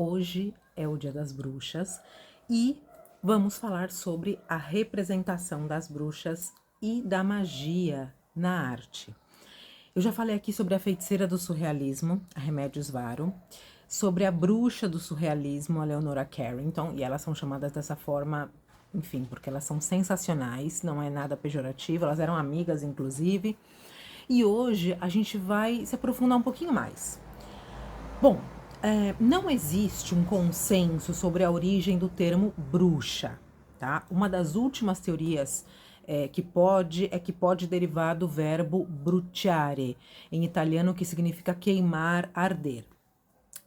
Hoje é o Dia das Bruxas e vamos falar sobre a representação das bruxas e da magia na arte. Eu já falei aqui sobre a feiticeira do surrealismo, a Remédios Varo, sobre a bruxa do surrealismo, a Leonora Carrington, e elas são chamadas dessa forma, enfim, porque elas são sensacionais, não é nada pejorativo, elas eram amigas, inclusive. E hoje a gente vai se aprofundar um pouquinho mais. Bom, não existe um consenso sobre a origem do termo bruxa, tá? Uma das últimas teorias que pode derivar do verbo bruciare, em italiano, que significa queimar, arder.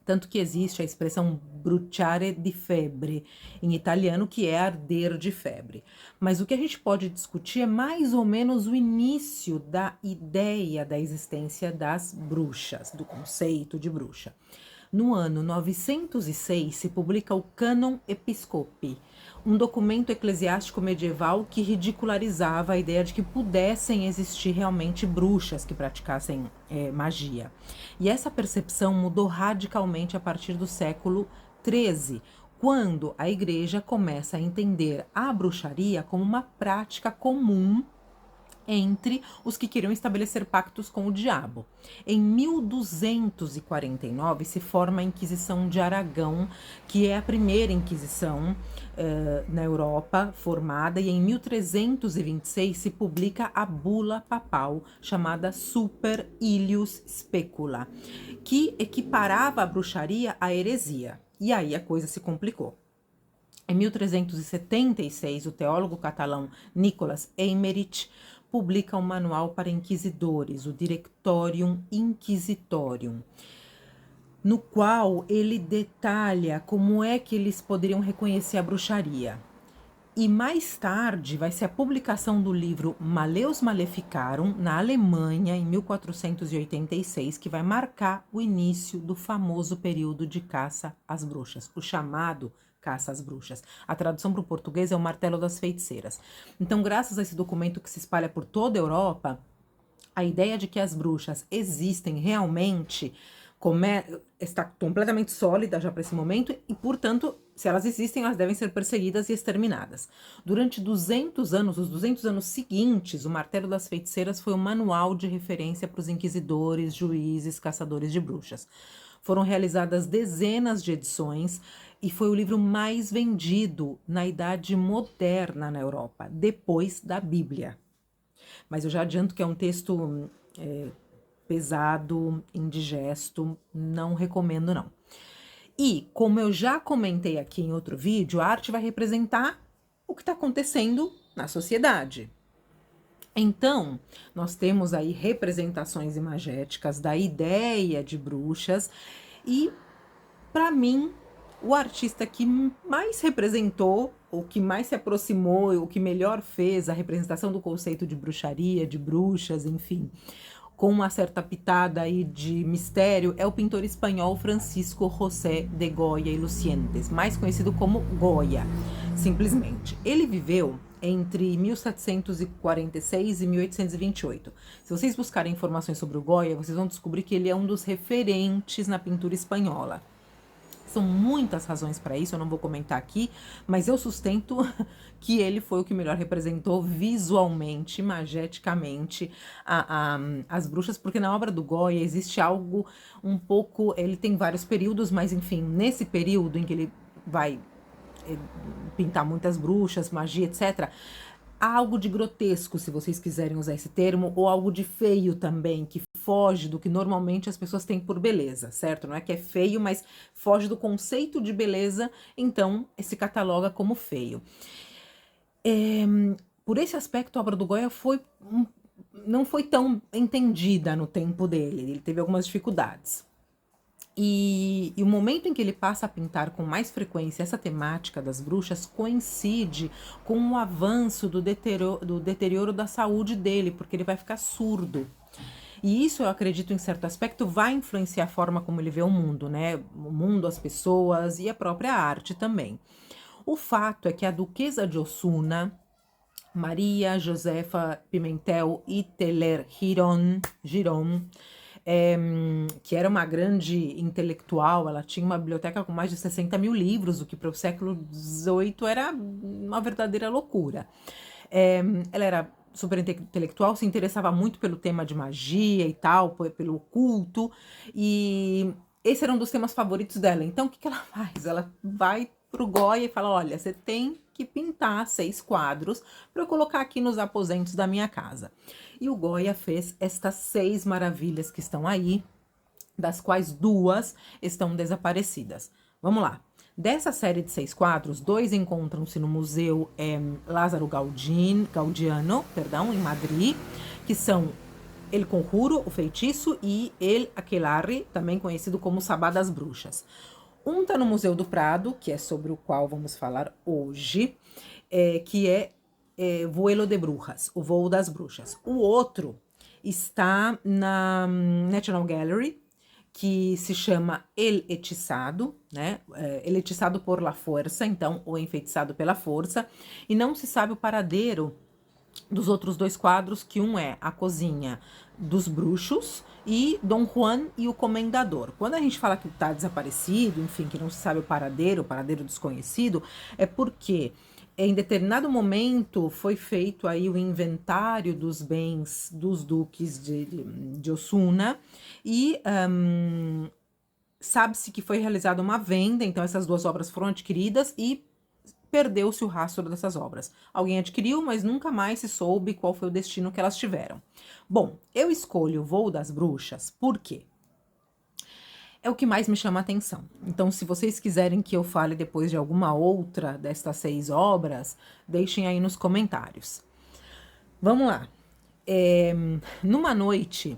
Tanto que existe a expressão bruciare di febbre, em italiano, que é arder de febre. Mas o que a gente pode discutir é mais ou menos o início da ideia da existência das bruxas, do conceito de bruxa. No ano 906 se publica o Canon Episcopi, um documento eclesiástico medieval que ridicularizava a ideia de que pudessem existir realmente bruxas que praticassem magia. E essa percepção mudou radicalmente a partir do século XIII, quando a igreja começa a entender a bruxaria como uma prática comum entre os que queriam estabelecer pactos com o diabo. Em 1249 se forma a Inquisição de Aragão, que é a primeira Inquisição na Europa formada, e em 1326 se publica a bula papal chamada Super Illius Specula, que equiparava a bruxaria à heresia. E aí a coisa se complicou. Em 1376, o teólogo catalão Nicolas Eymerich publica um manual para inquisidores, o Directorium Inquisitorium, no qual ele detalha como é que eles poderiam reconhecer a bruxaria. E mais tarde vai ser a publicação do livro Maleus Maleficarum, na Alemanha, em 1486, que vai marcar o início do famoso período de caça às bruxas, o chamado caça às bruxas. A tradução para o português é o Martelo das Feiticeiras. Então, graças a esse documento que se espalha por toda a Europa, a ideia de que as bruxas existem realmente está completamente sólida já para esse momento e, portanto, se elas existem, elas devem ser perseguidas e exterminadas. Durante 200 anos, os 200 anos seguintes, o Martelo das Feiticeiras foi um manual de referência para os inquisidores, juízes, caçadores de bruxas. Foram realizadas dezenas de edições e foi o livro mais vendido na Idade Moderna na Europa, depois da Bíblia. Mas eu já adianto que é um texto pesado, indigesto, não recomendo não. E, como eu já comentei aqui em outro vídeo, a arte vai representar o que está acontecendo na sociedade. Então, nós temos aí representações imagéticas da ideia de bruxas e, para mim, o artista que mais representou, o que mais se aproximou, o que melhor fez a representação do conceito de bruxaria, de bruxas, enfim, com uma certa pitada aí de mistério, é o pintor espanhol Francisco José de Goya y Lucientes, mais conhecido como Goya, simplesmente. Ele viveu entre 1746 e 1828. Se vocês buscarem informações sobre o Goya, vocês vão descobrir que ele é um dos referentes na pintura espanhola. São muitas razões para isso, eu não vou comentar aqui, mas eu sustento que ele foi o que melhor representou visualmente, mageticamente, as bruxas, porque na obra do Goya existe algo um pouco... Ele tem vários períodos, mas enfim, nesse período em que ele vai pintar muitas bruxas, magia, etc., há algo de grotesco, se vocês quiserem usar esse termo, ou algo de feio também, que foge do que normalmente as pessoas têm por beleza, certo? Não é que é feio, mas foge do conceito de beleza, então se cataloga como feio. Por esse aspecto, a obra do Goya não foi tão entendida no tempo dele, ele teve algumas dificuldades. E o momento em que ele passa a pintar com mais frequência essa temática das bruxas coincide com o avanço do deterioro da saúde dele, porque ele vai ficar surdo. E isso, eu acredito, em certo aspecto, vai influenciar a forma como ele vê o mundo, né? O mundo, as pessoas e a própria arte também. O fato é que a duquesa de Osuna, Maria Josefa Pimentel y Teler Girón, que era uma grande intelectual, ela tinha uma biblioteca com mais de 60 mil livros, o que para o século XVIII era uma verdadeira loucura. Ela era super intelectual, se interessava muito pelo tema de magia e tal, pelo oculto, e esse era um dos temas favoritos dela. Então, o que ela faz? Ela vai pro Goya e fala, olha, você tem que pintar 6 quadros para eu colocar aqui nos aposentos da minha casa. E o Goya fez estas 6 maravilhas que estão aí, das quais 2 estão desaparecidas. Vamos lá. Dessa série de 6 quadros, 2 encontram-se no Museu Lázaro Gaudiano, em Madrid, que são El Conjuro, o Feitiço, e El Aquelarre, também conhecido como Sabá das Bruxas. Um está no Museu do Prado, que é sobre o qual vamos falar hoje, que é Vuelo de Brujas, o Voo das Bruxas. O outro está na National Gallery, que se chama El Hechizado, né? El Hechizado por la Fuerza, então, o Enfeitiçado pela Força, e não se sabe o paradeiro dos outros 2 quadros, que um é a Cozinha dos Bruxos e Dom Juan e o Comendador. Quando a gente fala que está desaparecido, enfim, que não se sabe o paradeiro desconhecido, é porque em determinado momento foi feito aí o inventário dos bens dos duques de Osuna e sabe-se que foi realizada uma venda, então essas 2 obras foram adquiridas e perdeu-se o rastro dessas obras. Alguém adquiriu, mas nunca mais se soube qual foi o destino que elas tiveram. Bom, eu escolho o Voo das Bruxas porque é o que mais me chama a atenção. Então, se vocês quiserem que eu fale depois de alguma outra destas 6 obras, deixem aí nos comentários. Vamos lá. Numa noite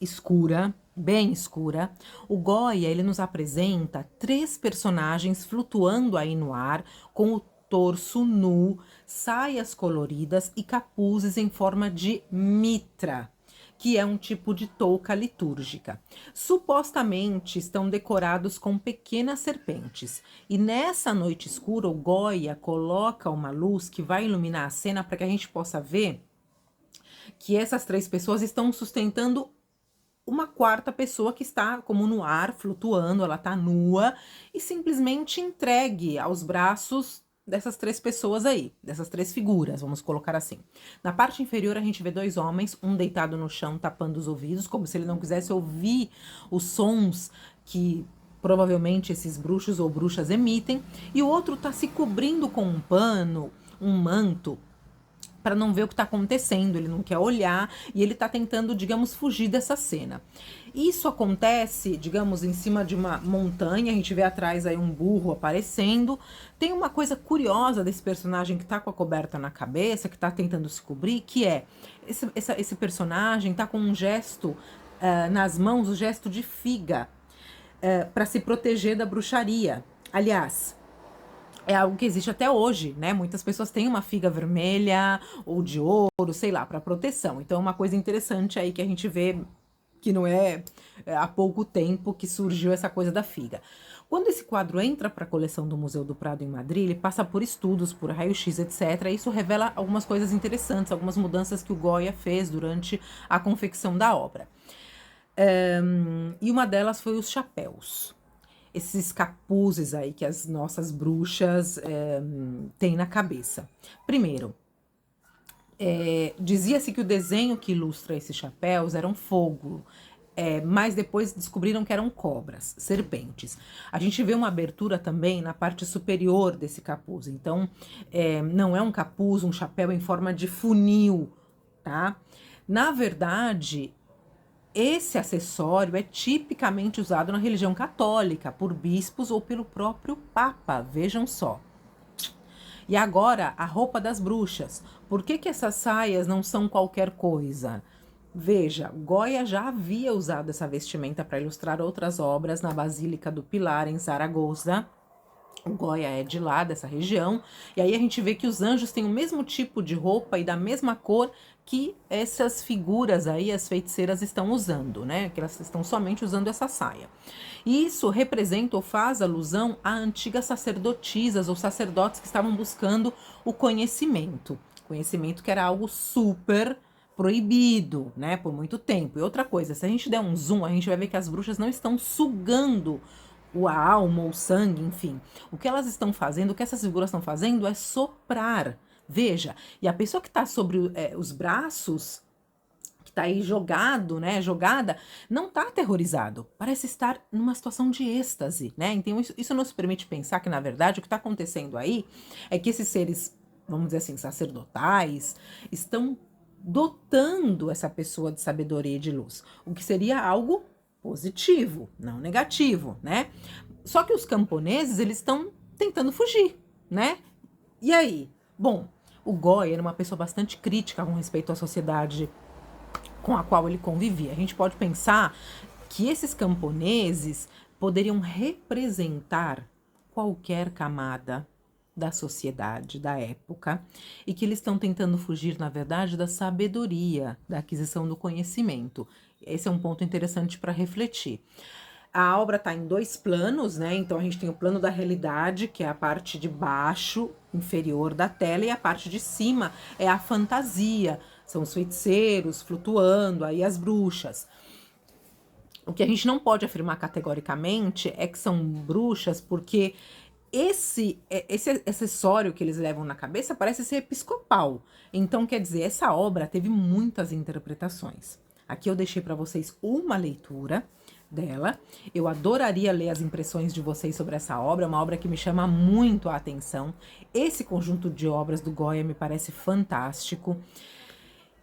escura, bem escura, o Goya ele nos apresenta 3 personagens flutuando aí no ar, com o torso nu, saias coloridas e capuzes em forma de mitra, que é um tipo de touca litúrgica. Supostamente estão decorados com pequenas serpentes. E nessa noite escura, o Goya coloca uma luz que vai iluminar a cena para que a gente possa ver que essas 3 pessoas estão sustentando uma 4ª pessoa que está como no ar, flutuando, ela está nua e simplesmente entregue aos braços dessas 3 pessoas aí, dessas 3 figuras, vamos colocar assim. Na parte inferior a gente vê 2 homens, um deitado no chão tapando os ouvidos, como se ele não quisesse ouvir os sons que provavelmente esses bruxos ou bruxas emitem, e o outro está se cobrindo com um pano, um manto, para não ver o que está acontecendo, ele não quer olhar e ele está tentando, digamos, fugir dessa cena. Isso acontece, digamos, em cima de uma montanha, a gente vê atrás aí um burro aparecendo. Tem uma coisa curiosa desse personagem que está com a coberta na cabeça, que está tentando se cobrir, que é, esse personagem está com um gesto nas mãos, o gesto de figa, para se proteger da bruxaria. Aliás, é algo que existe até hoje, né? Muitas pessoas têm uma figa vermelha ou de ouro, sei lá, para proteção. Então é uma coisa interessante aí que a gente vê que não é há pouco tempo que surgiu essa coisa da figa. Quando esse quadro entra para a coleção do Museu do Prado em Madrid, ele passa por estudos, por raio-x, etc. E isso revela algumas coisas interessantes, algumas mudanças que o Goya fez durante a confecção da obra. E uma delas foi os chapéus. Esses capuzes aí que as nossas bruxas têm na cabeça. Primeiro, dizia-se que o desenho que ilustra esses chapéus era um fogo, mas depois descobriram que eram cobras, serpentes. A gente vê uma abertura também na parte superior desse capuz, então não é um capuz, um chapéu em forma de funil, tá? Na verdade, esse acessório é tipicamente usado na religião católica, por bispos ou pelo próprio Papa, vejam só. E agora, a roupa das bruxas. Por que essas saias não são qualquer coisa? Veja, Goya já havia usado essa vestimenta para ilustrar outras obras na Basílica do Pilar, em Zaragoza. O Goya é de lá, dessa região, e aí a gente vê que os anjos têm o mesmo tipo de roupa e da mesma cor que essas figuras aí, as feiticeiras, estão usando, né? Que elas estão somente usando essa saia. E isso representa ou faz alusão a antigas sacerdotisas ou sacerdotes que estavam buscando o conhecimento. Conhecimento que era algo super proibido, né, por muito tempo. E outra coisa, se a gente der um zoom, a gente vai ver que as bruxas não estão sugando a alma ou o sangue, enfim. O que elas estão fazendo, o que essas figuras estão fazendo é soprar. Veja, e a pessoa que está sobre os braços, que está aí jogado, né, jogada, não está aterrorizado, parece estar numa situação de êxtase, né? Então isso nos permite pensar que, na verdade, o que está acontecendo aí é que esses seres, vamos dizer assim, sacerdotais, estão dotando essa pessoa de sabedoria e de luz, o que seria algo positivo, não negativo, né? Só que os camponeses, eles estão tentando fugir, né? E aí? Bom, o Goya era uma pessoa bastante crítica com respeito à sociedade com a qual ele convivia. A gente pode pensar que esses camponeses poderiam representar qualquer camada da sociedade, da época, e que eles estão tentando fugir, na verdade, da sabedoria, da aquisição do conhecimento. Esse é um ponto interessante para refletir. A obra está em 2 planos, né? Então a gente tem o plano da realidade, que é a parte de baixo, inferior da tela, e a parte de cima é a fantasia. São os feiticeiros flutuando, aí as bruxas. O que a gente não pode afirmar categoricamente é que são bruxas, porque esse acessório que eles levam na cabeça parece ser episcopal. Então, quer dizer, essa obra teve muitas interpretações. Aqui eu deixei para vocês uma leitura dela. Eu adoraria ler as impressões de vocês sobre essa obra, é uma obra que me chama muito a atenção. Esse conjunto de obras do Goya me parece fantástico.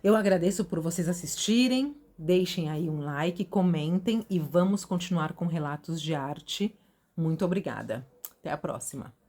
Eu agradeço por vocês assistirem, deixem aí um like, comentem e vamos continuar com relatos de arte. Muito obrigada. Até a próxima.